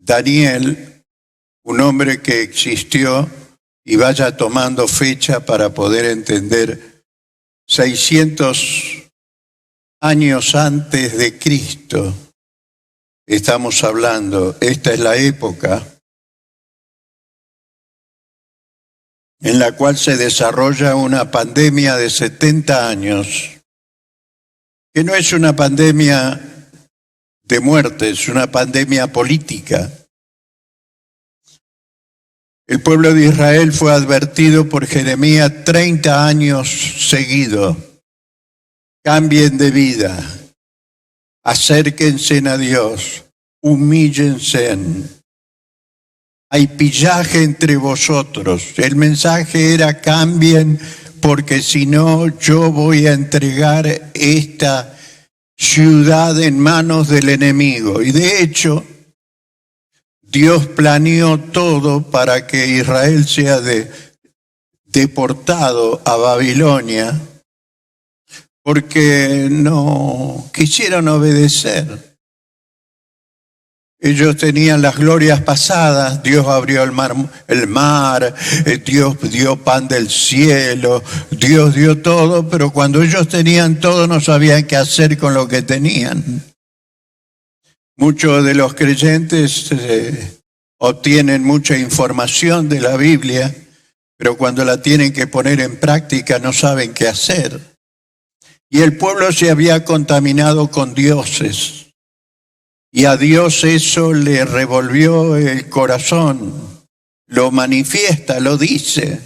Daniel, un hombre que existió y vaya tomando fecha para poder entender, 600 años antes de Cristo, estamos hablando, esta es la época en la cual se desarrolla una pandemia de 70 años, que no es una pandemia de muerte, es una pandemia política. El pueblo de Israel fue advertido por Jeremías 30 años seguidos: cambien de vida, acérquense a Dios, humíllense. Hay pillaje entre vosotros. El mensaje era: cambien, porque si no, yo voy a entregar esta ciudad en manos del enemigo. Y de hecho, Dios planeó todo para que Israel sea deportado a Babilonia, porque no quisieron obedecer. Ellos tenían las glorias pasadas, Dios abrió el mar, Dios dio pan del cielo, Dios dio todo, pero cuando ellos tenían todo no sabían qué hacer con lo que tenían. Muchos de los creyentes obtienen mucha información de la Biblia, pero cuando la tienen que poner en práctica no saben qué hacer. Y el pueblo se había contaminado con dioses. Y a Dios eso le revolvió el corazón, lo manifiesta, lo dice.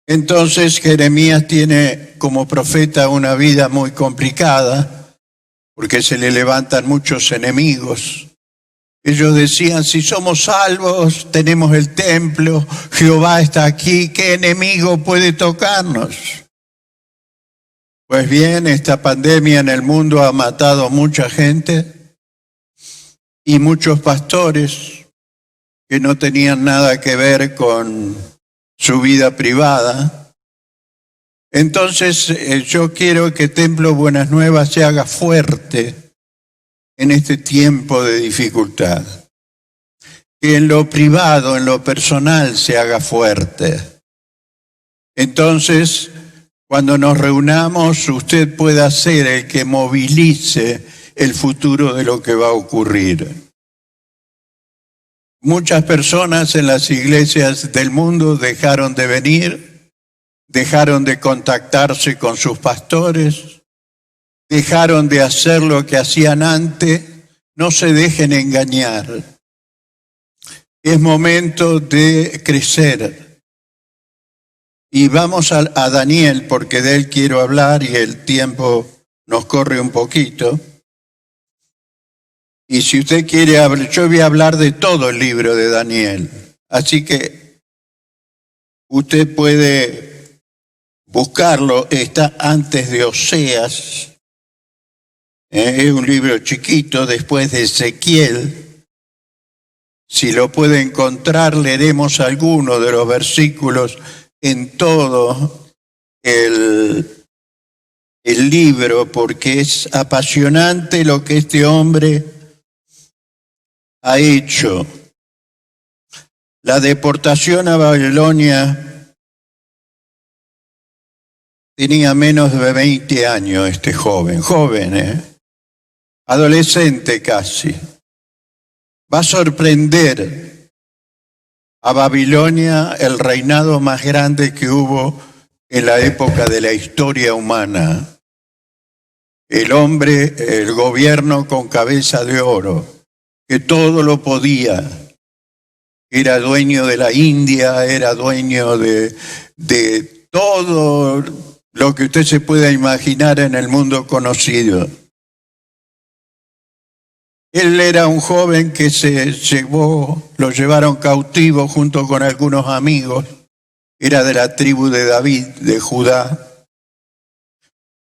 Entonces Jeremías tiene como profeta una vida muy complicada, porque se le levantan muchos enemigos. Ellos decían: si somos salvos, tenemos el templo, Jehová está aquí, ¿qué enemigo puede tocarnos? Pues bien, esta pandemia en el mundo ha matado a mucha gente. Y muchos pastores que no tenían nada que ver con su vida privada. Entonces yo quiero que Templo Buenas Nuevas se haga fuerte en este tiempo de dificultad. Que en lo privado, en lo personal se haga fuerte. Entonces, cuando nos reunamos, usted pueda ser el que movilice el futuro de lo que va a ocurrir. Muchas personas en las iglesias del mundo dejaron de venir, dejaron de contactarse con sus pastores, dejaron de hacer lo que hacían antes. No se dejen engañar. Es momento de crecer. Y vamos a Daniel, porque de él quiero hablar y el tiempo nos corre un poquito. Y si usted quiere hablar, yo voy a hablar de todo el libro de Daniel. Así que usted puede buscarlo, está antes de Oseas. Es un libro chiquito, después de Ezequiel. Si lo puede encontrar, leeremos algunos de los versículos en todo el libro, porque es apasionante lo que este hombre ha hecho. La deportación a Babilonia tenía menos de 20 años este joven, adolescente casi. Va a sorprender a Babilonia, el reinado más grande que hubo en la época de la historia humana. El hombre, el gobierno con cabeza de oro, que todo lo podía. Era dueño de la India, era dueño de todo lo que usted se pueda imaginar en el mundo conocido. Él era un joven que lo llevaron cautivo junto con algunos amigos. Era de la tribu de David, de Judá.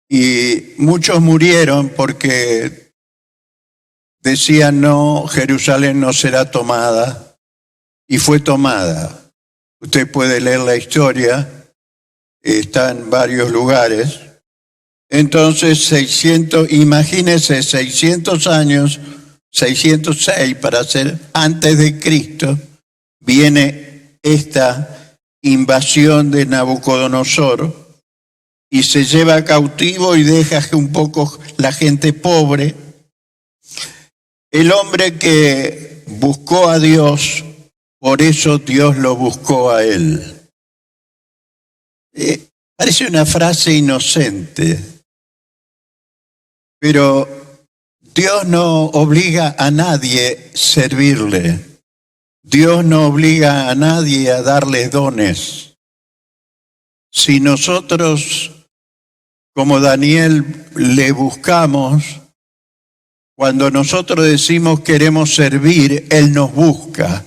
Y muchos murieron porque decían: no, Jerusalén no será tomada. Y fue tomada. Usted puede leer la historia, está en varios lugares. Entonces, imagínese 600 años 606 para ser antes de Cristo, viene esta invasión de Nabucodonosor y se lleva cautivo y deja un poco la gente pobre. El hombre que buscó a Dios, por eso Dios lo buscó a él. Parece una frase inocente, pero Dios no obliga a nadie a servirle. Dios no obliga a nadie a darle dones. Si nosotros, como Daniel, le buscamos, cuando nosotros decimos queremos servir, Él nos busca.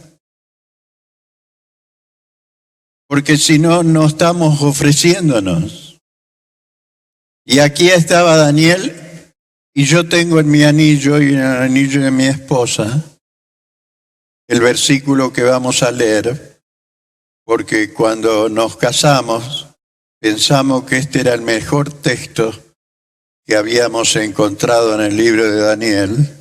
Porque si no, no estamos ofreciéndonos. Y aquí estaba Daniel, y yo tengo en mi anillo y en el anillo de mi esposa el versículo que vamos a leer, porque cuando nos casamos pensamos que este era el mejor texto que habíamos encontrado en el libro de Daniel.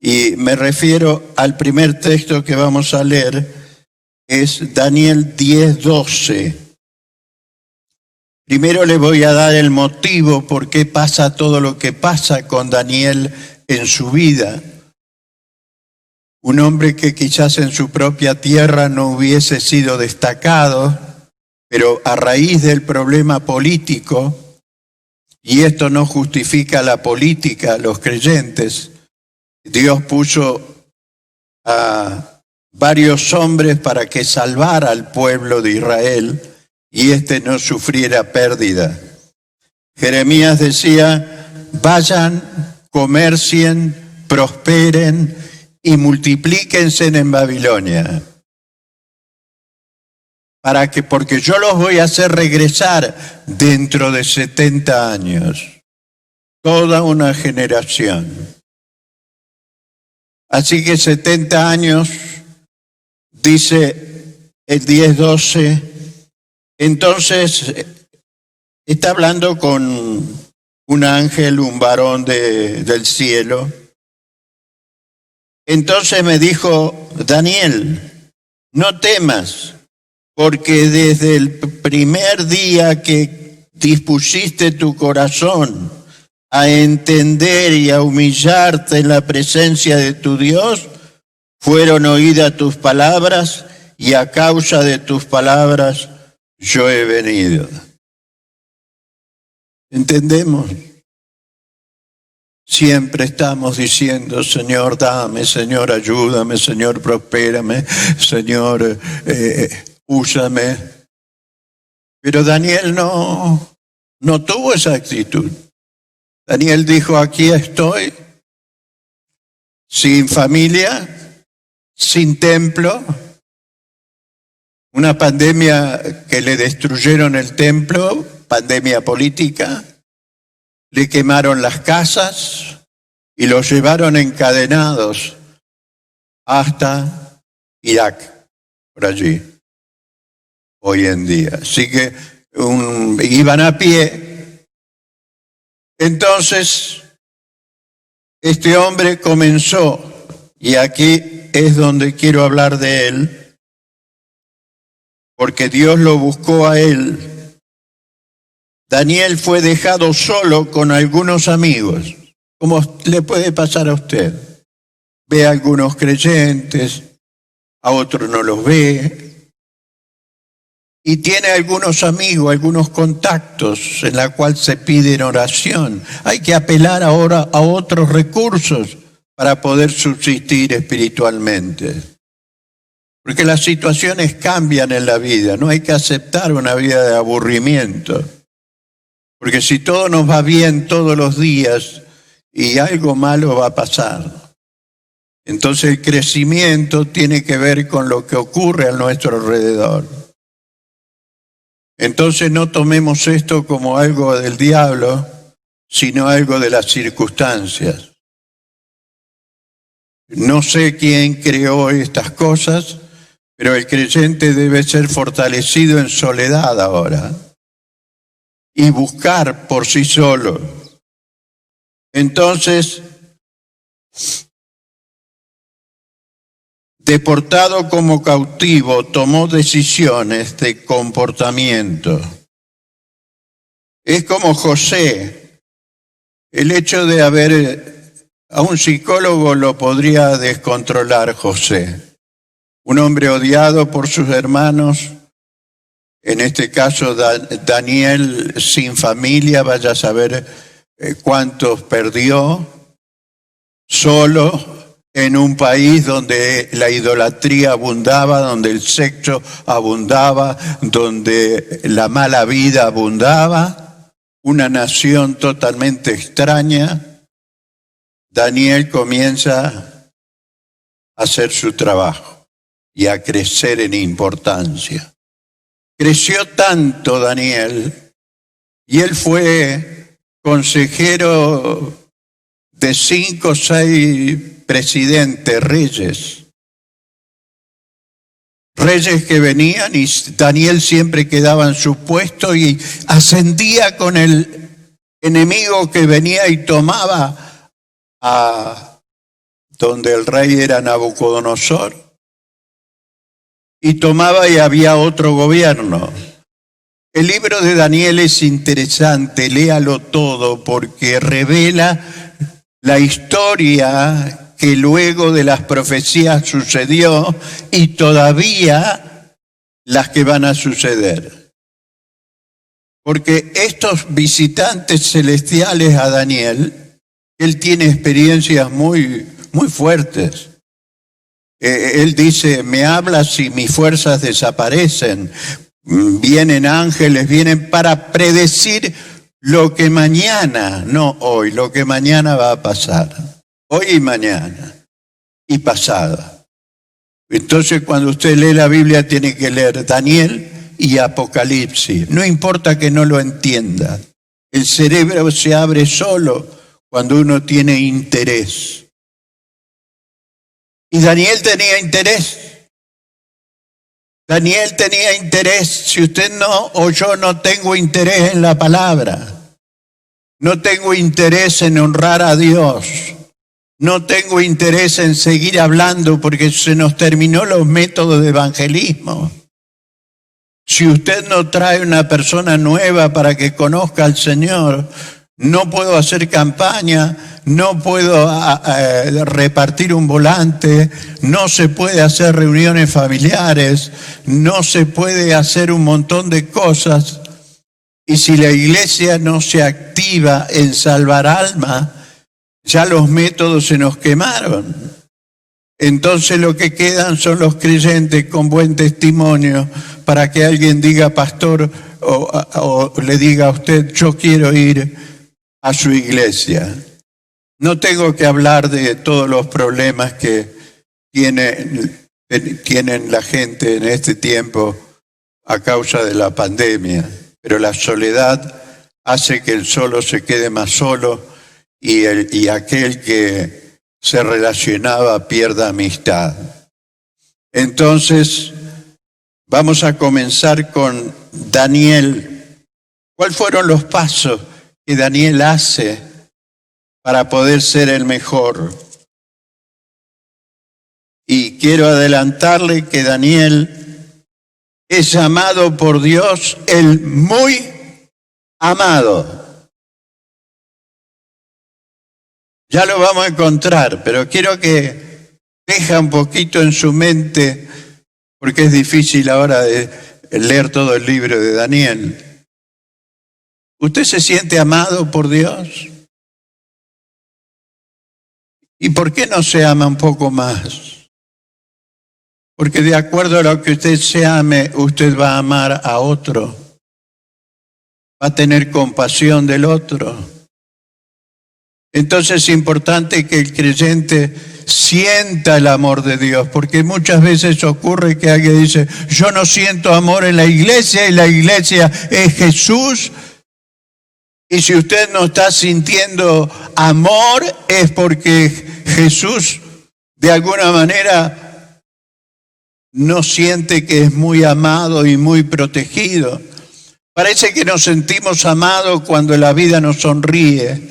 Y me refiero al primer texto que vamos a leer, es Daniel 10:12. Primero le voy a dar el motivo por qué pasa todo lo que pasa con Daniel en su vida. Un hombre que quizás en su propia tierra no hubiese sido destacado, pero a raíz del problema político, y esto no justifica la política, los creyentes, Dios puso a varios hombres para que salvara al pueblo de Israel y éste no sufriera pérdida. Jeremías decía, vayan, comercien, prosperen y multiplíquense en Babilonia. Porque yo los voy a hacer regresar dentro de 70 años. Toda una generación. Así que 70 años, dice el 10:12, entonces está hablando con un ángel, un varón del cielo. Entonces me dijo, Daniel, no temas, porque desde el primer día que dispusiste tu corazón a entender y a humillarte en la presencia de tu Dios, fueron oídas tus palabras y a causa de tus palabras yo he venido. ¿Entendemos? Siempre estamos diciendo, Señor, dame, Señor, ayúdame, Señor, prospérame, Señor, úsame. Pero Daniel no tuvo esa actitud. Daniel dijo, aquí estoy, sin familia, sin templo, una pandemia que le destruyeron el templo, pandemia política, le quemaron las casas y los llevaron encadenados hasta Irak, por allí, hoy en día. Así que iban a pie. Entonces, este hombre comenzó, y aquí es donde quiero hablar de él, porque Dios lo buscó a él. Daniel fue dejado solo con algunos amigos, como le puede pasar a usted. Ve a algunos creyentes, a otros no los ve, y tiene algunos amigos, algunos contactos en la cual se piden oración. Hay que apelar ahora a otros recursos para poder subsistir espiritualmente. Porque las situaciones cambian en la vida, no hay que aceptar una vida de aburrimiento. Porque si todo nos va bien todos los días y algo malo va a pasar. Entonces el crecimiento tiene que ver con lo que ocurre a nuestro alrededor. Entonces no tomemos esto como algo del diablo, sino algo de las circunstancias. No sé quién creó estas cosas, pero el creyente debe ser fortalecido en soledad ahora y buscar por sí solo. Entonces, deportado como cautivo, tomó decisiones de comportamiento. Es como José. El hecho de a un psicólogo lo podría descontrolar José. Un hombre odiado por sus hermanos, en este caso Daniel sin familia, vaya a saber cuántos perdió, solo en un país donde la idolatría abundaba, donde el sexo abundaba, donde la mala vida abundaba, una nación totalmente extraña. Daniel comienza a hacer su trabajo y a crecer en importancia. Creció tanto Daniel, y él fue consejero de 5 o 6 presidentes, reyes que venían, y Daniel siempre quedaba en su puesto y ascendía con el enemigo que venía y tomaba a donde el rey era Nabucodonosor, y tomaba y había otro gobierno. El libro de Daniel es interesante, léalo todo, porque revela la historia que luego de las profecías sucedió y todavía las que van a suceder. Porque estos visitantes celestiales a Daniel, él tiene experiencias muy fuertes. Él dice, me hablas y mis fuerzas desaparecen. Vienen ángeles, vienen para predecir lo que mañana, no hoy, lo que mañana va a pasar. Hoy y mañana y pasado. Entonces cuando usted lee la Biblia tiene que leer Daniel y Apocalipsis. No importa que no lo entienda. El cerebro se abre solo cuando uno tiene interés. Y Daniel tenía interés. Daniel tenía interés. Si usted no o yo no tengo interés en la palabra, no tengo interés en honrar a Dios, no tengo interés en seguir hablando porque se nos terminó los métodos de evangelismo. Si usted no trae una persona nueva para que conozca al Señor, no puedo hacer campaña, no puedo repartir un volante, no se puede hacer reuniones familiares, no se puede hacer un montón de cosas. Y si la iglesia no se activa en salvar alma, ya los métodos se nos quemaron. Entonces lo que quedan son los creyentes con buen testimonio para que alguien diga, pastor, o le diga a usted, yo quiero ir a su iglesia. No tengo que hablar de todos los problemas que tienen la gente en este tiempo a causa de la pandemia, pero la soledad hace que el solo se quede más solo y aquel que se relacionaba pierda amistad. Entonces, vamos a comenzar con Daniel. ¿Cuáles fueron los pasos que Daniel hace para poder ser el mejor? Y quiero adelantarle que Daniel es llamado por Dios el muy amado. Ya lo vamos a encontrar, pero quiero que deje un poquito en su mente, porque es difícil ahora de leer todo el libro de Daniel. ¿Usted se siente amado por Dios? ¿Y por qué no se ama un poco más? Porque de acuerdo a lo que usted se ame, usted va a amar a otro. Va a tener compasión del otro. Entonces es importante que el creyente sienta el amor de Dios, porque muchas veces ocurre que alguien dice, yo no siento amor en la iglesia y la iglesia es Jesús. Y si usted no está sintiendo amor es porque Jesús de alguna manera no siente que es muy amado y muy protegido. Parece que nos sentimos amados cuando la vida nos sonríe,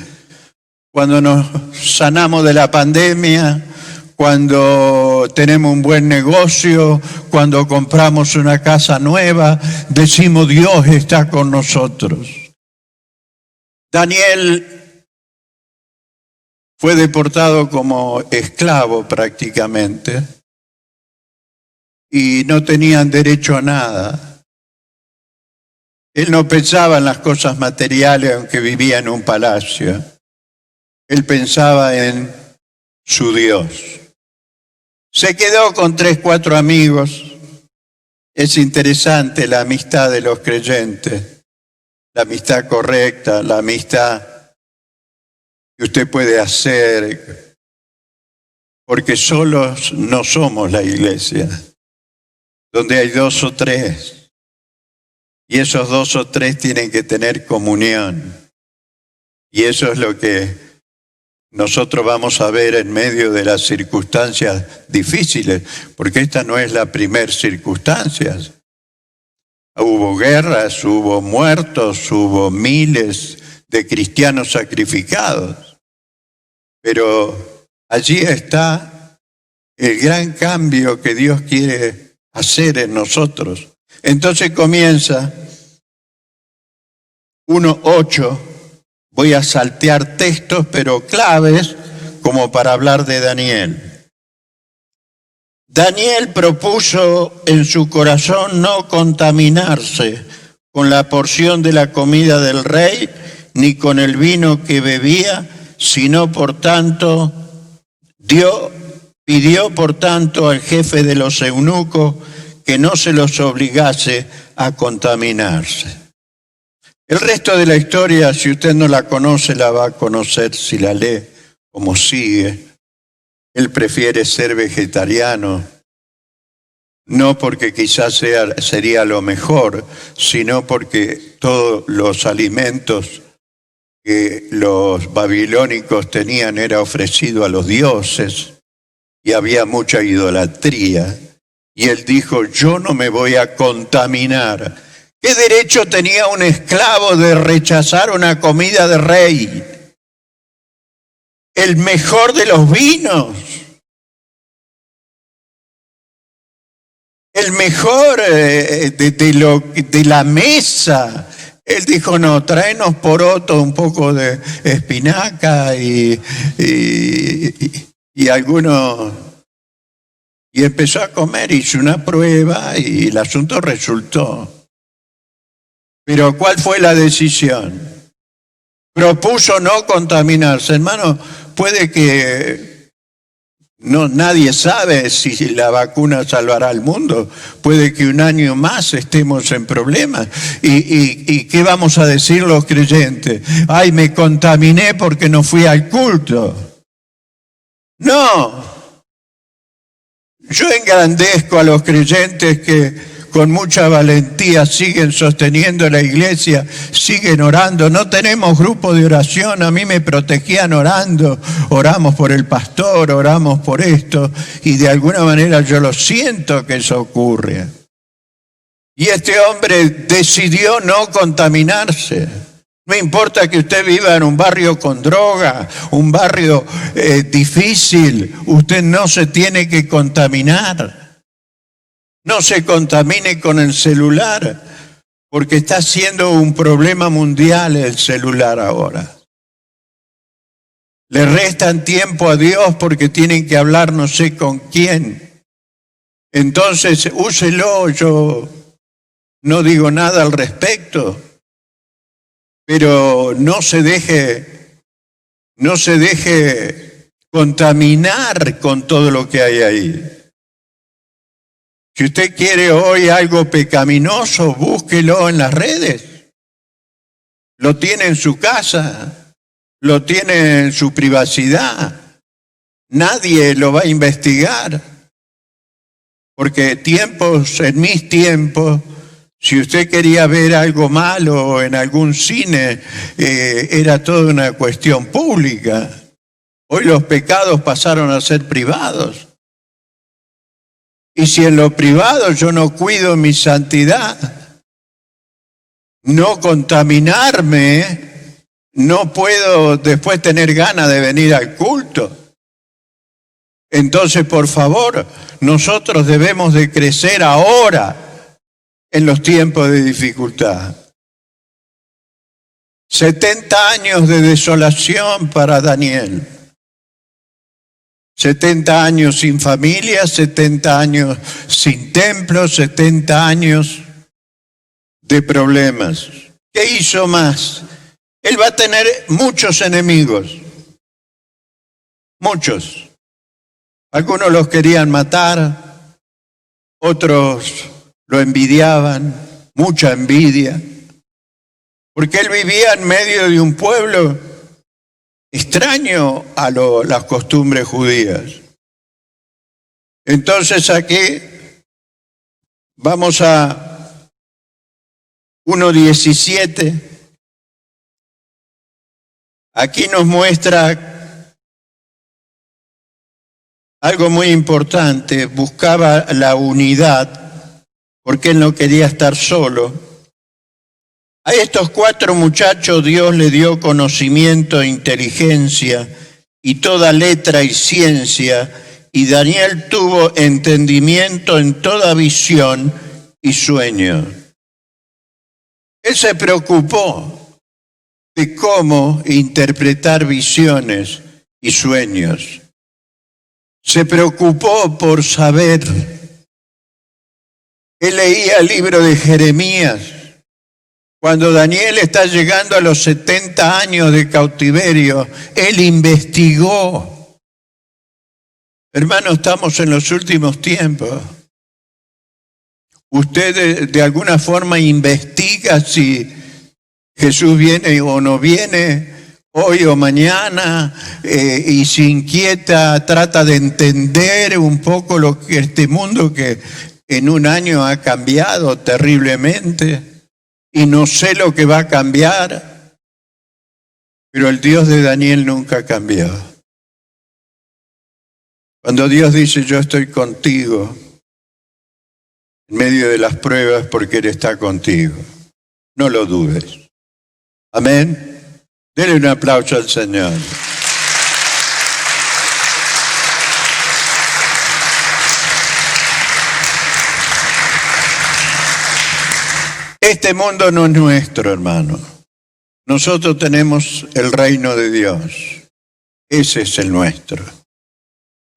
cuando nos sanamos de la pandemia, cuando cuando tenemos un buen negocio, cuando compramos una casa nueva, decimos Dios está con nosotros. Daniel fue deportado como esclavo prácticamente y no tenían derecho a nada. Él no pensaba en las cosas materiales aunque vivía en un palacio. Él pensaba en su Dios. Se quedó con 3, 4 amigos. Es interesante la amistad de los creyentes, la amistad correcta, la amistad que usted puede hacer, porque solos no somos la iglesia, donde hay 2 o 3, y esos 2 o 3 tienen que tener comunión, y eso es lo que nosotros vamos a ver en medio de las circunstancias difíciles, porque esta no es la primera circunstancia. Hubo guerras, hubo muertos, hubo miles de cristianos sacrificados. Pero allí está el gran cambio que Dios quiere hacer en nosotros. Entonces comienza 1:8. Voy a saltear textos, pero claves, como para hablar de Daniel. Daniel propuso en su corazón no contaminarse con la porción de la comida del rey, ni con el vino que bebía, sino por tanto, pidió por tanto al jefe de los eunucos que no se los obligase a contaminarse. El resto de la historia, si usted no la conoce, la va a conocer si la lee como sigue. Él prefiere ser vegetariano, no porque quizás sería lo mejor, sino porque todos los alimentos que los babilónicos tenían era ofrecido a los dioses y había mucha idolatría. Y él dijo, yo no me voy a contaminar. ¿Qué derecho tenía un esclavo de rechazar una comida de rey? El mejor de los vinos, el mejor de la mesa. Él dijo, no, tráenos poroto, un poco de espinaca y algunos. Y empezó a comer, hizo una prueba y el asunto resultó. Pero ¿cuál fue la decisión? Propuso no contaminarse. Hermano, puede que nadie sabe si la vacuna salvará al mundo. Puede que un año más estemos en problemas. ¿Y qué vamos a decir los creyentes? Ay, me contaminé porque no fui al culto. No. Yo engrandezco a los creyentes que con mucha valentía siguen sosteniendo la iglesia, siguen orando. No tenemos grupo de oración, a mí me protegían orando, oramos por el pastor, oramos por esto, y de alguna manera yo lo siento que eso ocurre. Y este hombre decidió no contaminarse. No importa que usted viva en un barrio con droga, un barrio difícil, usted no se tiene que contaminar. No se contamine con el celular, porque está siendo un problema mundial el celular ahora. Le restan tiempo a Dios porque tienen que hablar no sé con quién. Entonces, úselo, yo no digo nada al respecto, pero no se deje contaminar con todo lo que hay ahí. Si usted quiere hoy algo pecaminoso, búsquelo en las redes. Lo tiene en su casa, lo tiene en su privacidad. Nadie lo va a investigar. Porque en mis tiempos, si usted quería ver algo malo en algún cine, era toda una cuestión pública. Hoy los pecados pasaron a ser privados. Y si en lo privado yo no cuido mi santidad, no contaminarme, no puedo después tener ganas de venir al culto. Entonces, por favor, nosotros debemos de crecer ahora en los tiempos de dificultad. 70 años de desolación para Daniel. 70 años sin familia, 70 años sin templo, 70 años de problemas. ¿Qué hizo más? Él va a tener muchos enemigos. Muchos. Algunos los querían matar, otros lo envidiaban, mucha envidia, porque él vivía en medio de un pueblo extraño a las costumbres judías. Entonces aquí vamos a 1:17. Aquí nos muestra algo muy importante. Buscaba la unidad porque él no quería estar solo. A estos 4 muchachos Dios le dio conocimiento e inteligencia y toda letra y ciencia, y Daniel tuvo entendimiento en toda visión y sueño. Él se preocupó de cómo interpretar visiones y sueños. Se preocupó por saber. Él leía el libro de Jeremías. Cuando Daniel está llegando a los 70 años de cautiverio, él investigó. Hermano, estamos en los últimos tiempos. Usted de alguna forma investiga si Jesús viene o no viene, hoy o mañana, y se inquieta, trata de entender un poco lo que este mundo que en un año ha cambiado terriblemente. Y no sé lo que va a cambiar, pero el Dios de Daniel nunca cambió. Cuando Dios dice, yo estoy contigo, en medio de las pruebas, porque Él está contigo. No lo dudes. Amén. Denle un aplauso al Señor. Este mundo no es nuestro, hermano. Nosotros tenemos el reino de Dios. Ese es el nuestro.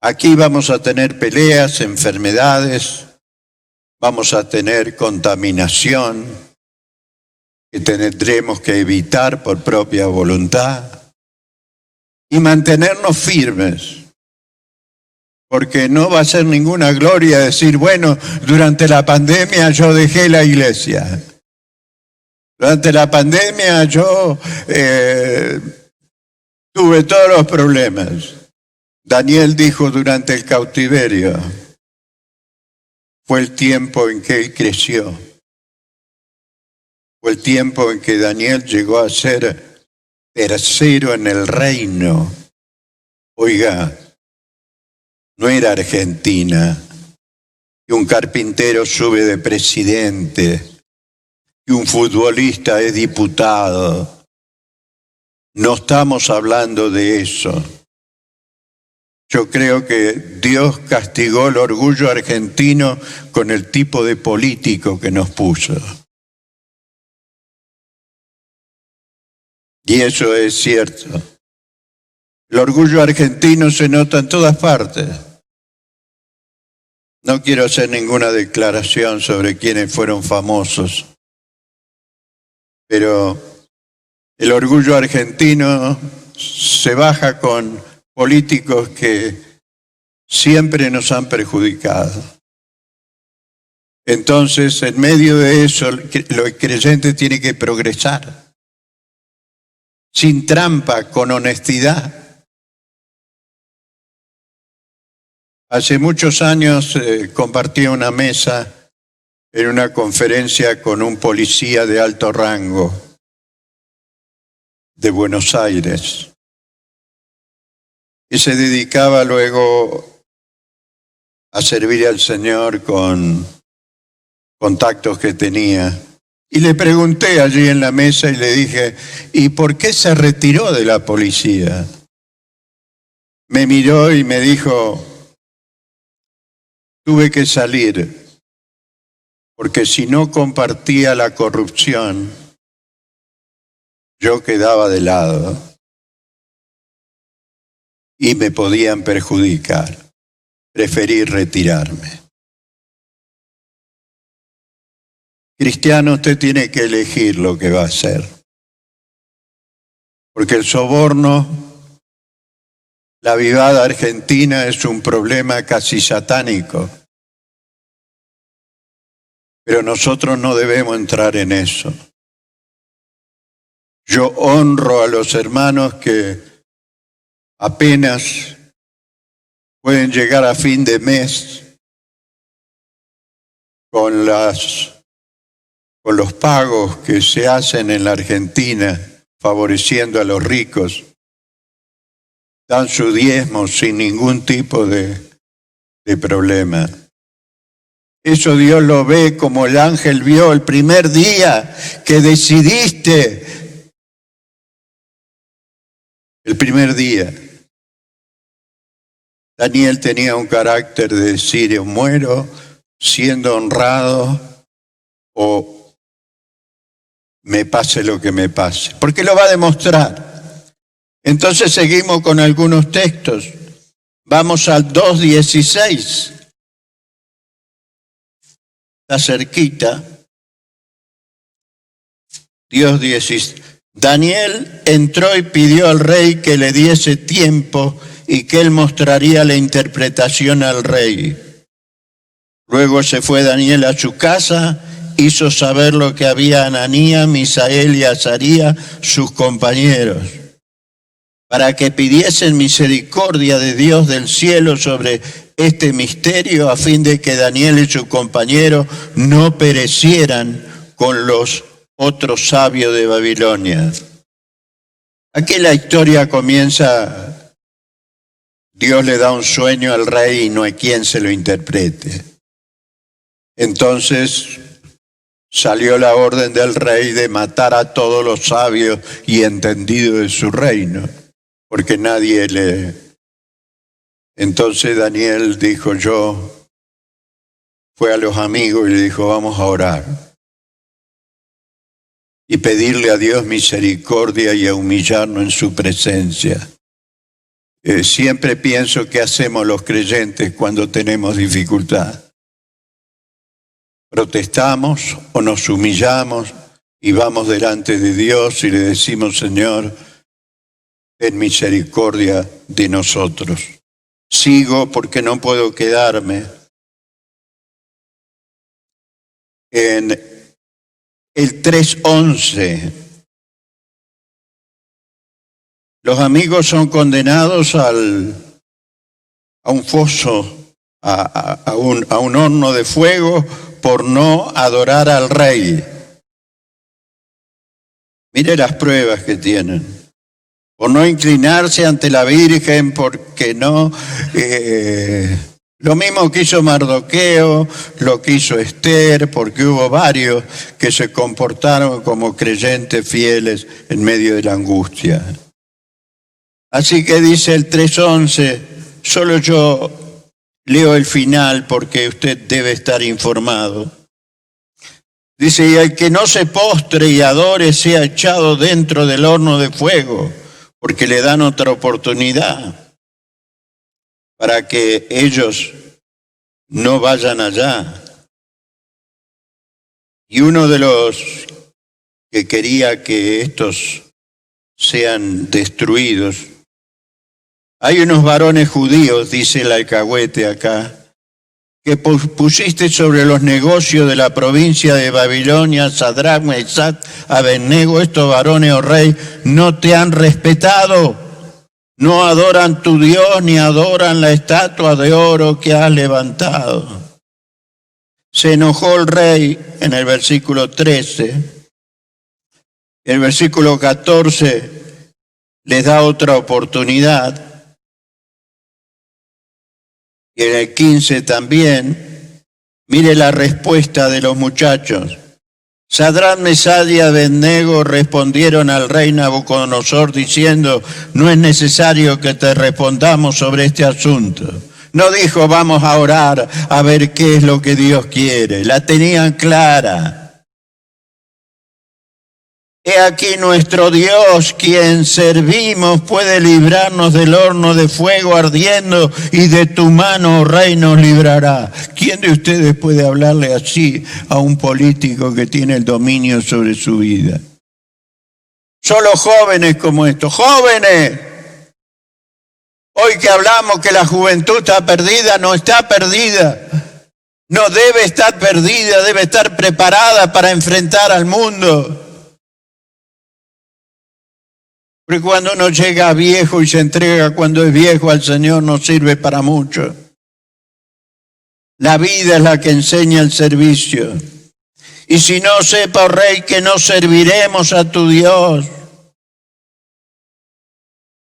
Aquí vamos a tener peleas, enfermedades, vamos a tener contaminación que tendremos que evitar por propia voluntad y mantenernos firmes. Porque no va a ser ninguna gloria decir, bueno, durante la pandemia yo dejé la iglesia. Durante la pandemia yo tuve todos los problemas. Daniel dijo durante el cautiverio, fue el tiempo en que él creció. Fue el tiempo en que Daniel llegó a ser tercero en el reino. Oiga, no era Argentina, que un carpintero sube de presidente, que un futbolista es diputado. No estamos hablando de eso. Yo creo que Dios castigó el orgullo argentino con el tipo de político que nos puso. Y eso es cierto. El orgullo argentino se nota en todas partes. No quiero hacer ninguna declaración sobre quiénes fueron famosos, pero el orgullo argentino se baja con políticos que siempre nos han perjudicado. Entonces, en medio de eso, el creyente tiene que progresar, sin trampa, con honestidad. Hace muchos años compartí una mesa en una conferencia con un policía de alto rango de Buenos Aires, y se dedicaba luego a servir al Señor con contactos que tenía. Y le pregunté allí en la mesa y le dije, ¿y por qué se retiró de la policía? Me miró y me dijo, tuve que salir, porque si no compartía la corrupción, yo quedaba de lado y me podían perjudicar. Preferí retirarme. Cristiano, usted tiene que elegir lo que va a hacer, porque el soborno, la avivada argentina, es un problema casi satánico. Pero nosotros no debemos entrar en eso. Yo honro a los hermanos que apenas pueden llegar a fin de mes con los pagos que se hacen en la Argentina, favoreciendo a los ricos. Dan su diezmo sin ningún tipo de problema. Eso Dios lo ve como el ángel vio el primer día que decidiste. El primer día. Daniel tenía un carácter de decir, muero siendo honrado o me pase lo que me pase. Porque lo va a demostrar. Entonces seguimos con algunos textos. Vamos al 2:16. Está cerquita. Dios 16. Daniel entró y pidió al rey que le diese tiempo y que él mostraría la interpretación al rey. Luego se fue Daniel a su casa, hizo saber lo que había Ananías, Misael y Azarías, sus compañeros, para que pidiesen misericordia de Dios del cielo sobre este misterio, a fin de que Daniel y sus compañeros no perecieran con los otros sabios de Babilonia. Aquí la historia comienza, Dios le da un sueño al rey y no hay quien se lo interprete. Entonces salió la orden del rey de matar a todos los sabios y entendidos de su reino, porque nadie le... Entonces Daniel dijo, fue a los amigos y le dijo, vamos a orar y pedirle a Dios misericordia y a humillarnos en su presencia. Siempre pienso que hacemos los creyentes cuando tenemos dificultad. Protestamos o nos humillamos y vamos delante de Dios y le decimos, Señor, ten misericordia de nosotros. Sigo porque no puedo quedarme. En el 3:11, los amigos son condenados a un foso, a un horno de fuego por no adorar al rey. Mire las pruebas que tienen. Por no inclinarse ante la Virgen, porque no... lo mismo que hizo Mardoqueo, lo que hizo Esther, porque hubo varios que se comportaron como creyentes fieles en medio de la angustia. Así que dice el 3:11, solo yo leo el final porque usted debe estar informado. Dice, y el que no se postre y adore sea echado dentro del horno de fuego, porque le dan otra oportunidad para que ellos no vayan allá. Y uno de los que quería que estos sean destruidos, hay unos varones judíos, dice el alcahuete acá, que pusiste sobre los negocios de la provincia de Babilonia, Sadrach, Mesach, Abednego, estos varones, oh rey, no te han respetado. No adoran tu Dios ni adoran la estatua de oro que has levantado. Se enojó el rey en el versículo 13. En el versículo 14 les da otra oportunidad. Y en el 15 también. Mire la respuesta de los muchachos. Sadrach, Mesach y Abednego respondieron al rey Nabucodonosor diciendo, no es necesario que te respondamos sobre este asunto. No dijo, vamos a orar a ver qué es lo que Dios quiere. La tenían clara. He aquí nuestro Dios, quien servimos, puede librarnos del horno de fuego ardiendo y de tu mano, oh Rey, nos librará. ¿Quién de ustedes puede hablarle así a un político que tiene el dominio sobre su vida? Solo jóvenes como estos. ¡Jóvenes! Hoy que hablamos que la juventud está perdida, no está perdida. No debe estar perdida, debe estar preparada para enfrentar al mundo. Porque cuando uno llega viejo y se entrega cuando es viejo al Señor no sirve para mucho. La vida es la que enseña el servicio. Y si no, sepa, oh Rey, que no serviremos a tu Dios.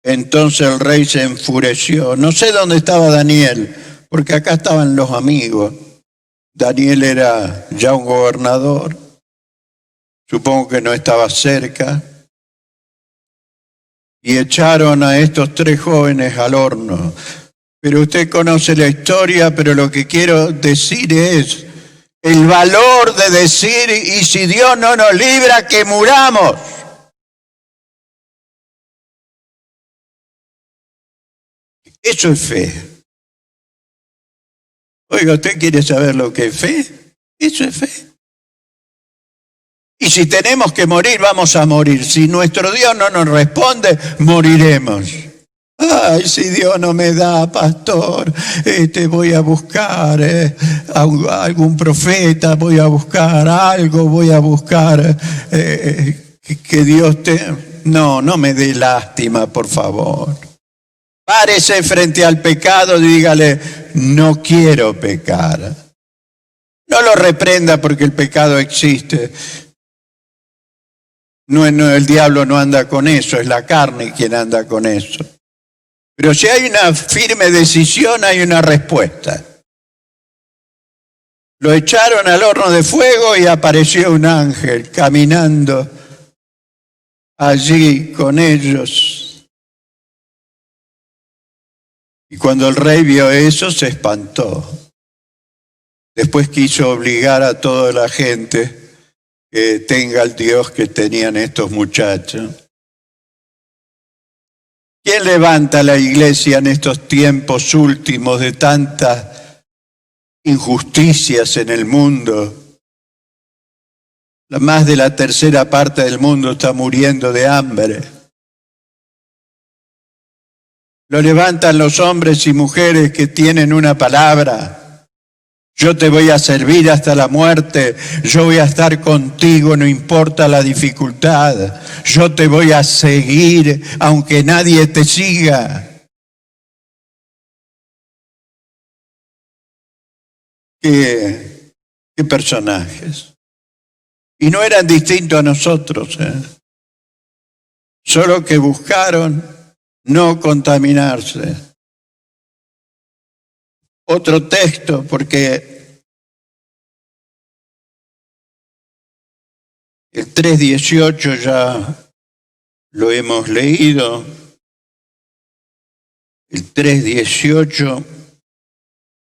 Entonces el rey se enfureció. No sé dónde estaba Daniel, porque acá estaban los amigos. Daniel era ya un gobernador. Supongo que no estaba cerca. Y echaron a estos 3 jóvenes al horno. Pero usted conoce la historia, pero lo que quiero decir es el valor de decir, y si Dios no nos libra, que muramos. Eso es fe. Oiga, ¿usted quiere saber lo que es fe? Eso es fe. Y si tenemos que morir, vamos a morir. Si nuestro Dios no nos responde, moriremos. Ay, si Dios no me da, pastor, voy a buscar a algún profeta, voy a buscar algo, voy a buscar que Dios te... No me dé lástima, por favor. Párese frente al pecado y dígale, no quiero pecar. No lo reprenda porque el pecado existe. No, el diablo no anda con eso, es la carne quien anda con eso. Pero si hay una firme decisión, hay una respuesta. Lo echaron al horno de fuego y apareció un ángel caminando allí con ellos. Y cuando el rey vio eso, se espantó. Después quiso obligar a toda la gente que tenga el Dios que tenían estos muchachos. ¿Quién levanta la iglesia en estos tiempos últimos de tantas injusticias en el mundo? Más de la tercera parte del mundo está muriendo de hambre. Lo levantan los hombres y mujeres que tienen una palabra. Yo te voy a servir hasta la muerte, yo voy a estar contigo, no importa la dificultad. Yo te voy a seguir aunque nadie te siga. ¿Qué personajes? Y no eran distintos a nosotros, solo que buscaron no contaminarse. Otro texto, porque el 3:18 ya lo hemos leído. El 3:18.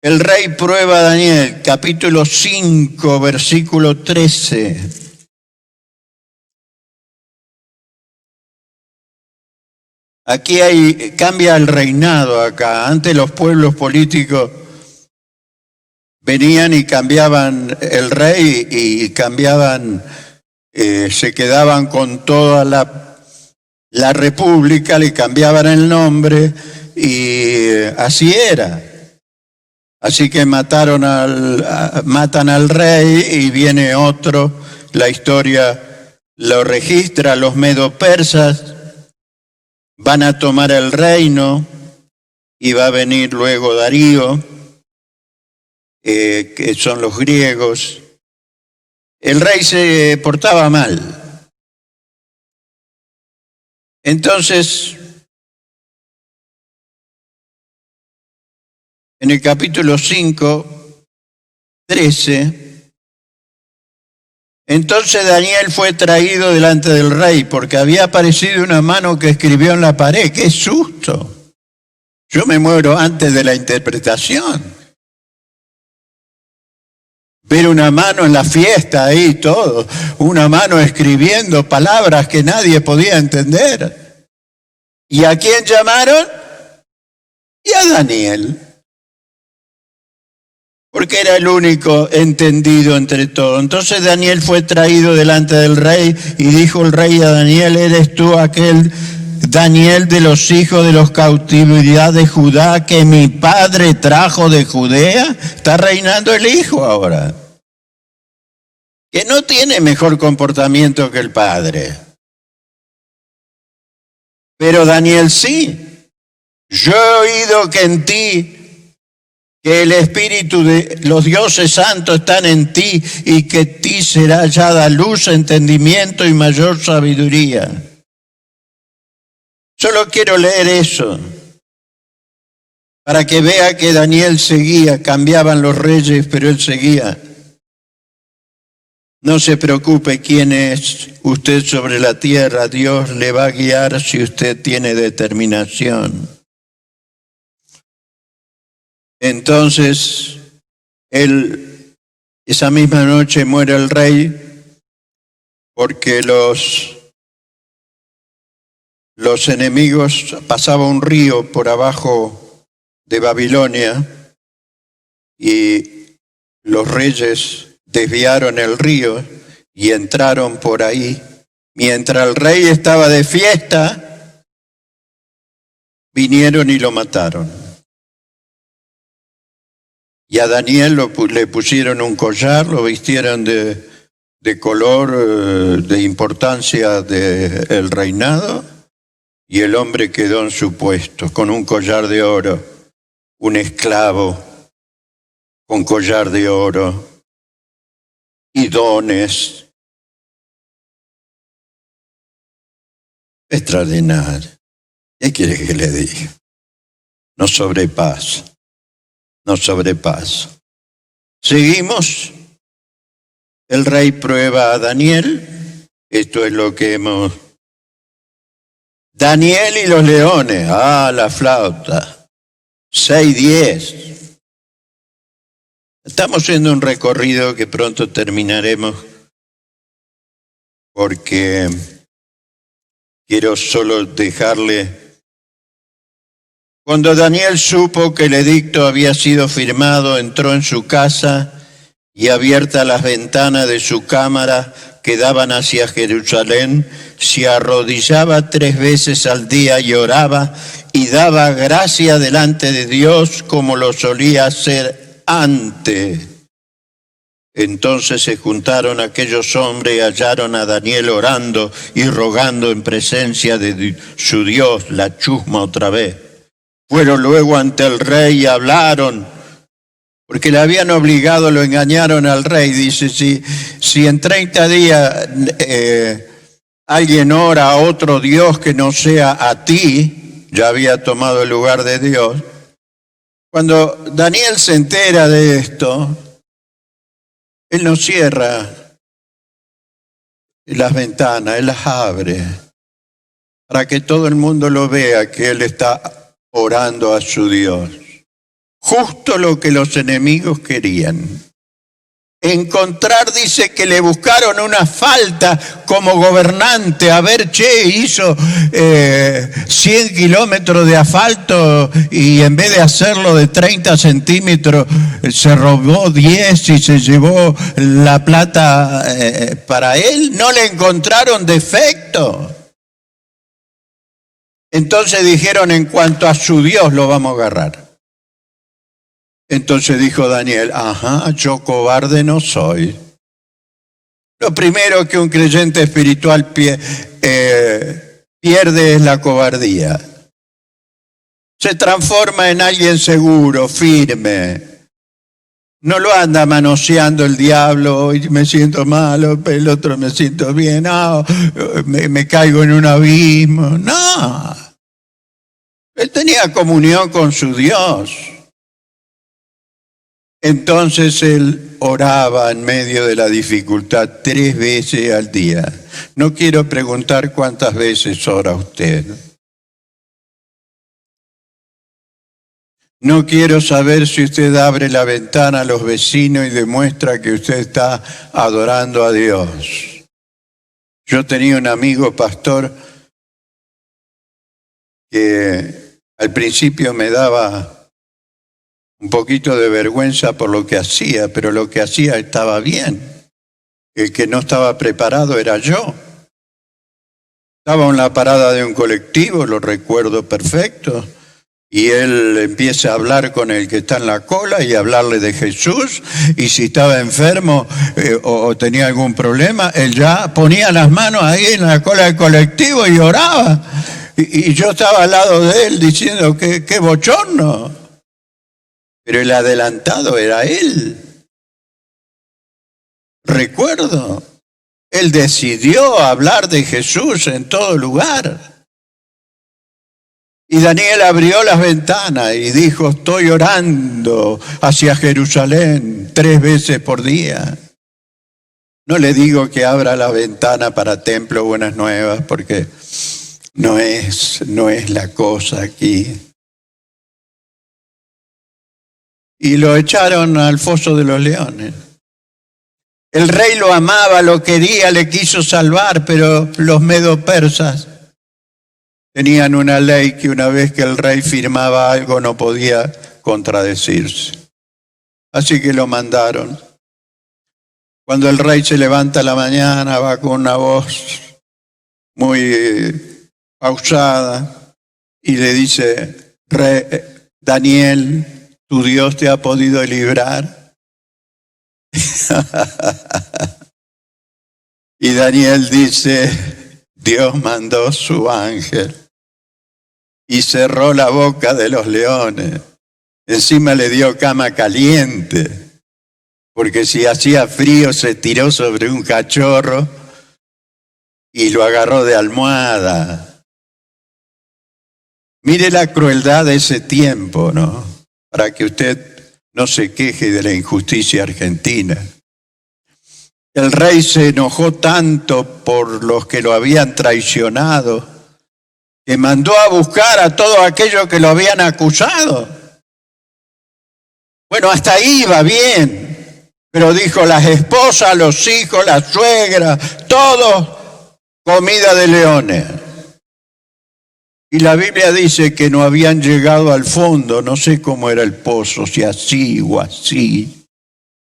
El rey prueba a Daniel, capítulo 5, versículo 13. Aquí cambia el reinado acá. Antes los pueblos políticos venían y cambiaban el rey y cambiaban, se quedaban con toda la república, le cambiaban el nombre y así era. Así que matan al rey y viene otro, la historia lo registra, los medo-persas van a tomar el reino y va a venir luego Darío, que son los griegos. El rey se portaba mal. Entonces, en el capítulo 5, 13, entonces Daniel fue traído delante del rey porque había aparecido una mano que escribió en la pared. ¡Qué susto! Yo me muero antes de la interpretación. Ver una mano en la fiesta ahí, todo. Una mano escribiendo palabras que nadie podía entender. ¿Y a quién llamaron? Y a Daniel. Porque era el único entendido entre todos. Entonces Daniel fue traído delante del rey y dijo el rey a Daniel: ¿eres tú aquel Daniel de los hijos de los cautividad de Judá que mi padre trajo de Judea? Está reinando el hijo ahora, que no tiene mejor comportamiento que el padre. Pero Daniel sí. Yo he oído que en ti, que el espíritu de los dioses santos están en ti y que en ti será hallada luz, entendimiento y mayor sabiduría. Solo quiero leer eso para que vea que Daniel seguía. Cambiaban los reyes, pero él seguía. No se preocupe quién es usted sobre la tierra. Dios le va a guiar si usted tiene determinación. Entonces, esa misma noche muere el rey porque los enemigos, pasaba un río por abajo de Babilonia y los reyes desviaron el río y entraron por ahí. Mientras el rey estaba de fiesta, vinieron y lo mataron. Y a Daniel le pusieron un collar, lo vistieron de color de importancia del reinado, y el hombre quedó en su puesto con un collar de oro, un esclavo con collar de oro y dones. Extraordinario. ¿Qué quiere que le diga? No sobrepasa. No sobrepasa. Seguimos. El rey prueba a Daniel. Esto es lo que hemos... Daniel y los leones. La flauta. 6:10. Estamos haciendo un recorrido que pronto terminaremos porque quiero solo dejarle... Cuando Daniel supo que el edicto había sido firmado, entró en su casa y, abiertas las ventanas de su cámara que daban hacia Jerusalén, se arrodillaba 3 veces al día y oraba y daba gracia delante de Dios como lo solía hacer antes. Entonces se juntaron aquellos hombres y hallaron a Daniel orando y rogando en presencia de su Dios, la chusma otra vez. Fueron luego ante el rey y hablaron, porque le habían obligado, lo engañaron al rey. Dice, si en 30 días alguien ora a otro Dios que no sea a ti, ya había tomado el lugar de Dios. Cuando Daniel se entera de esto, él no cierra las ventanas, él las abre, para que todo el mundo lo vea, que él está orando a su Dios. Justo lo que los enemigos querían. Encontrar, dice que le buscaron una falta como gobernante. A ver, hizo 100 kilómetros de asfalto y en vez de hacerlo de 30 centímetros, se robó 10 y se llevó la plata para él. No le encontraron defecto. Entonces dijeron, en cuanto a su Dios lo vamos a agarrar. Entonces dijo Daniel, yo cobarde no soy. Lo primero que un creyente espiritual pierde es la cobardía. Se transforma en alguien seguro, firme. No lo anda manoseando el diablo, hoy me siento malo, el otro me siento bien, me caigo en un abismo. No. Él tenía comunión con su Dios. Entonces él oraba en medio de la dificultad 3 veces al día. No quiero preguntar cuántas veces ora usted. No quiero saber si usted abre la ventana a los vecinos y demuestra que usted está adorando a Dios. Yo tenía un amigo pastor que al principio me daba un poquito de vergüenza por lo que hacía, pero lo que hacía estaba bien. El que no estaba preparado era yo. Estaba en la parada de un colectivo, lo recuerdo perfecto, y él empieza a hablar con el que está en la cola y a hablarle de Jesús, y si estaba enfermo o tenía algún problema, él ya ponía las manos ahí en la cola del colectivo y oraba. Y yo estaba al lado de él diciendo, qué bochorno. Pero el adelantado era él. Recuerdo, él decidió hablar de Jesús en todo lugar. Y Daniel abrió las ventanas y dijo, estoy orando hacia Jerusalén 3 veces por día. No le digo que abra la ventana para Templo Buenas Nuevas, porque no es la cosa aquí. Y lo echaron al foso de los leones. El rey lo amaba, lo quería, le quiso salvar, pero los medo-persas tenían una ley que una vez que el rey firmaba algo no podía contradecirse. Así que lo mandaron. Cuando el rey se levanta a la mañana, va con una voz muy pausada y le dice, Daniel, tu Dios te ha podido librar. Y Daniel dice, Dios mandó su ángel y cerró la boca de los leones. Encima le dio cama caliente, porque si hacía frío se tiró sobre un cachorro y lo agarró de almohada. Mire la crueldad de ese tiempo, ¿no? Para que usted no se queje de la injusticia argentina. El rey se enojó tanto por los que lo habían traicionado que mandó a buscar a todos aquellos que lo habían acusado. Bueno, hasta ahí iba bien, pero dijo las esposas, los hijos, la suegra, todos comida de leones. Y la Biblia dice que no habían llegado al fondo, no sé cómo era el pozo, si así o así.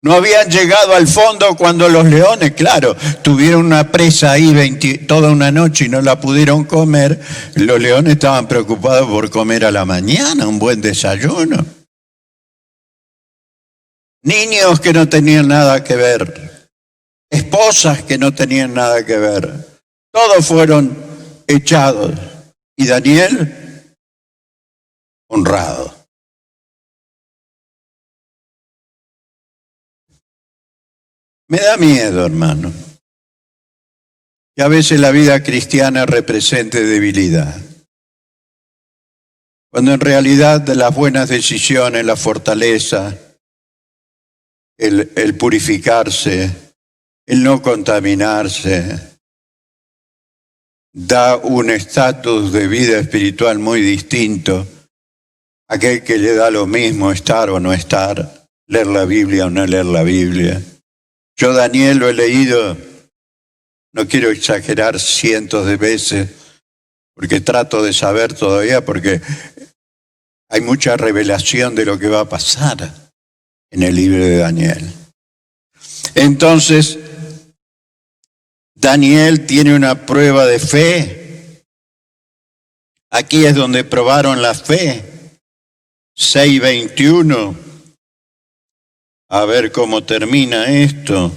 No habían llegado al fondo cuando los leones, claro, tuvieron una presa ahí toda una noche y no la pudieron comer. Los leones estaban preocupados por comer a la mañana, un buen desayuno. Niños que no tenían nada que ver, esposas que no tenían nada que ver, todos fueron echados. Y Daniel, honrado. Me da miedo, hermano, que a veces la vida cristiana represente debilidad, cuando en realidad de las buenas decisiones, la fortaleza, el purificarse, el no contaminarse, da un estatus de vida espiritual muy distinto a aquel que le da lo mismo estar o no estar, leer la Biblia o no leer la Biblia. Yo Daniel lo he leído, no quiero exagerar, cientos de veces, porque trato de saber todavía, porque hay mucha revelación de lo que va a pasar en el libro de Daniel. Entonces, Daniel tiene una prueba de fe. Aquí es donde probaron la fe. 6:21. A ver cómo termina esto.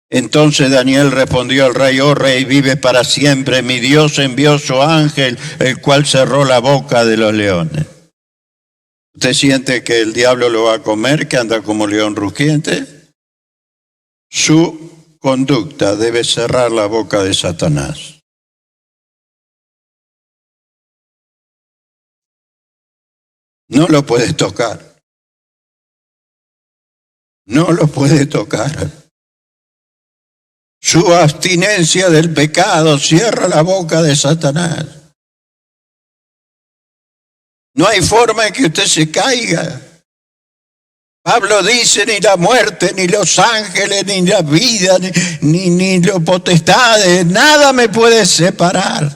Entonces Daniel respondió al rey, oh rey, vive para siempre, mi Dios envió su ángel, el cual cerró la boca de los leones. ¿Usted siente que el diablo lo va a comer, que anda como león rugiente? Su conducta debe cerrar la boca de Satanás. No lo puedes tocar. No lo puede tocar. Su abstinencia del pecado cierra la boca de Satanás. No hay forma en que usted se caiga. Pablo dice, ni la muerte, ni los ángeles, ni la vida, ni los potestades, nada me puede separar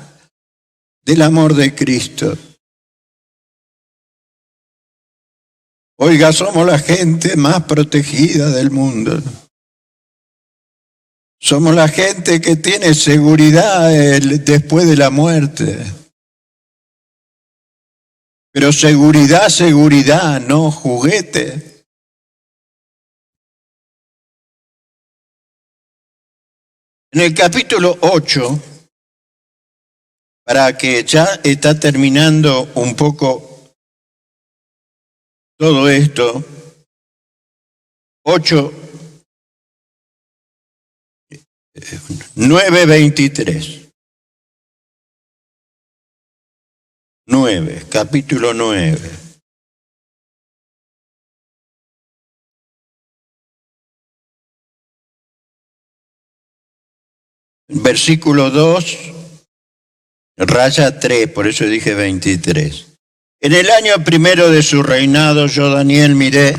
del amor de Cristo. Oiga, somos la gente más protegida del mundo. Somos la gente que tiene seguridad después de la muerte. Pero seguridad, seguridad, no juguete. En el capítulo 8, para que ya está terminando un poco todo esto, 8, 9:23. 9, capítulo 9. Versículo 2, raya 3, por eso dije 23. En el año primero de su reinado, yo, Daniel, miré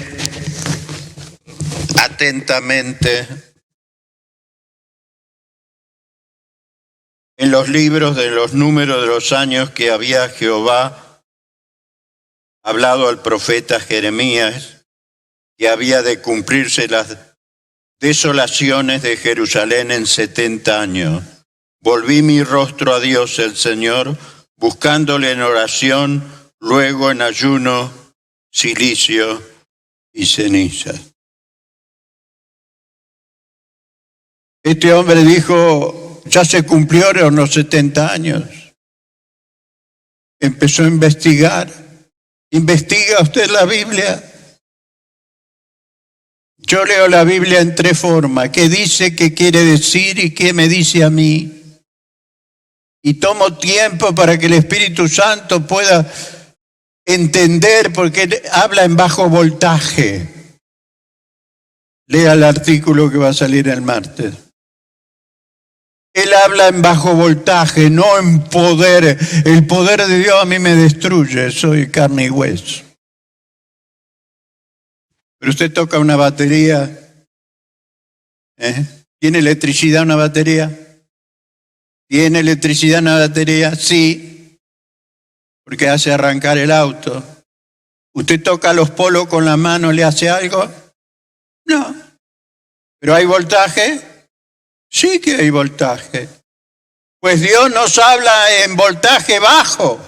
atentamente en los libros de los números de los años que había Jehová hablado al profeta Jeremías, que había de cumplirse las desolaciones de Jerusalén en 70 años. Volví mi rostro a Dios el Señor, buscándole en oración, luego en ayuno, cilicio y ceniza. Este hombre dijo, ya se cumplieron los 70 años. Empezó a investigar. ¿Investiga usted la Biblia? Yo leo la Biblia en 3 formas. ¿Qué dice, qué quiere decir y qué me dice a mí? Y tomo tiempo para que el Espíritu Santo pueda entender, porque él habla en bajo voltaje. Lea el artículo que va a salir el martes. Él habla en bajo voltaje, no en poder. El poder de Dios a mí me destruye, soy carne y hueso. Pero usted toca una batería, ¿tiene electricidad una batería? ¿Tiene electricidad una batería? Sí, porque hace arrancar el auto. ¿Usted toca los polos con la mano, le hace algo? No. ¿Pero hay voltaje? Sí que hay voltaje. Pues Dios nos habla en voltaje bajo.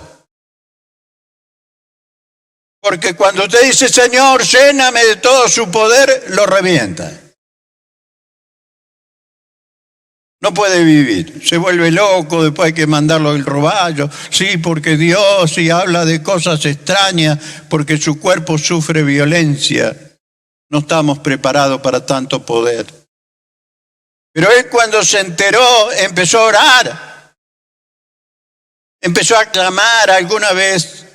Porque cuando usted dice, Señor, lléname de todo su poder, lo revienta. No puede vivir, se vuelve loco, después hay que mandarlo al roballo. Sí, porque Dios, y habla de cosas extrañas, porque su cuerpo sufre violencia. No estamos preparados para tanto poder. Pero él, cuando se enteró, empezó a orar. Empezó a clamar. Alguna vez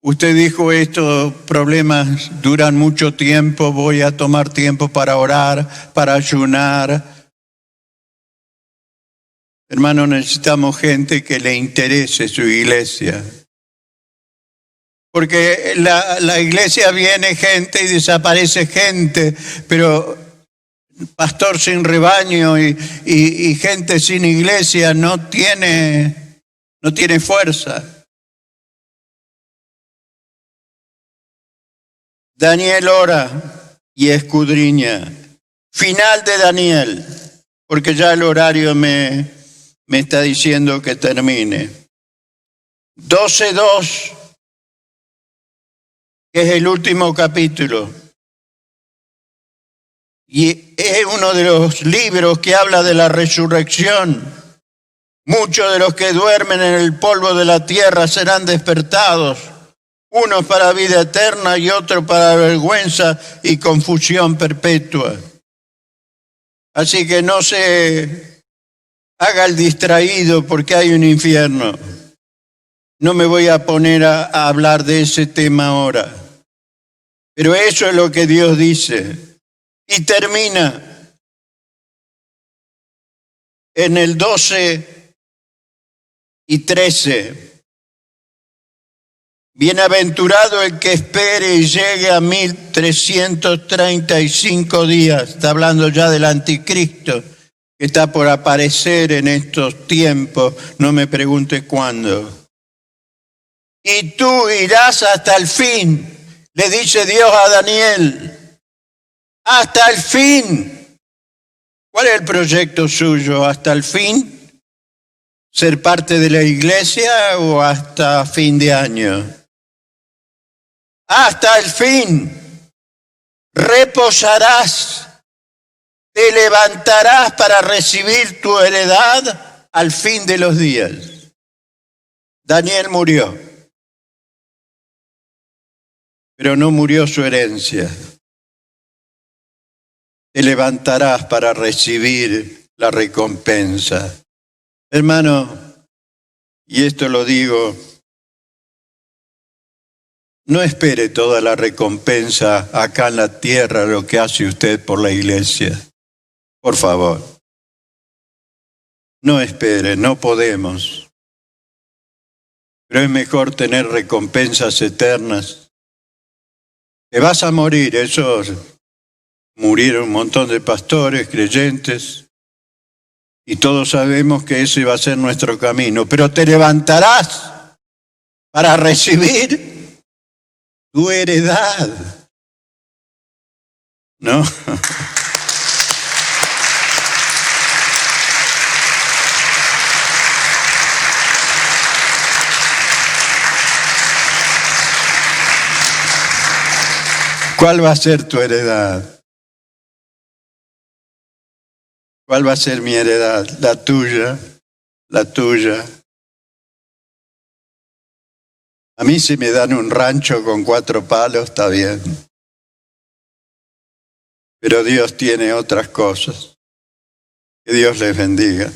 usted dijo, estos problemas duran mucho tiempo, voy a tomar tiempo para orar, para ayunar. Hermano, necesitamos gente que le interese su iglesia. Porque la iglesia viene gente y desaparece gente, pero pastor sin rebaño y gente sin iglesia no tiene fuerza. Daniel ora y escudriña. Final de Daniel, porque ya el horario me está diciendo que termine. 12:2, que es el último capítulo. Y es uno de los libros que habla de la resurrección. Muchos de los que duermen en el polvo de la tierra serán despertados, unos para vida eterna y otros para vergüenza y confusión perpetua. Así que no se haga el distraído porque hay un infierno. No me voy a poner a hablar de ese tema ahora. Pero eso es lo que Dios dice. Y termina en el 12 y 13. Bienaventurado el que espere y llegue a 1335 días. Está hablando ya del anticristo, que está por aparecer en estos tiempos. No me pregunte cuándo. Y tú irás hasta el fin, le dice Dios a Daniel. Hasta el fin. ¿Cuál es el proyecto suyo? ¿Hasta el fin? ¿Ser parte de la iglesia o hasta fin de año? Hasta el fin. Reposarás, te levantarás para recibir tu heredad al fin de los días. Daniel murió, pero no murió su herencia. Te levantarás para recibir la recompensa. Hermano, y esto lo digo, no espere toda la recompensa acá en la tierra, lo que hace usted por la iglesia. Por favor. No espere, no podemos. Pero es mejor tener recompensas eternas. Te vas a morir, esos murieron un montón de pastores, creyentes. Y todos sabemos que ese va a ser nuestro camino. Pero te levantarás para recibir tu heredad. ¿No? ¿Cuál va a ser tu heredad? ¿Cuál va a ser mi heredad? La tuya, la tuya. A mí si me dan un rancho con 4 palos, está bien. Pero Dios tiene otras cosas. Que Dios les bendiga.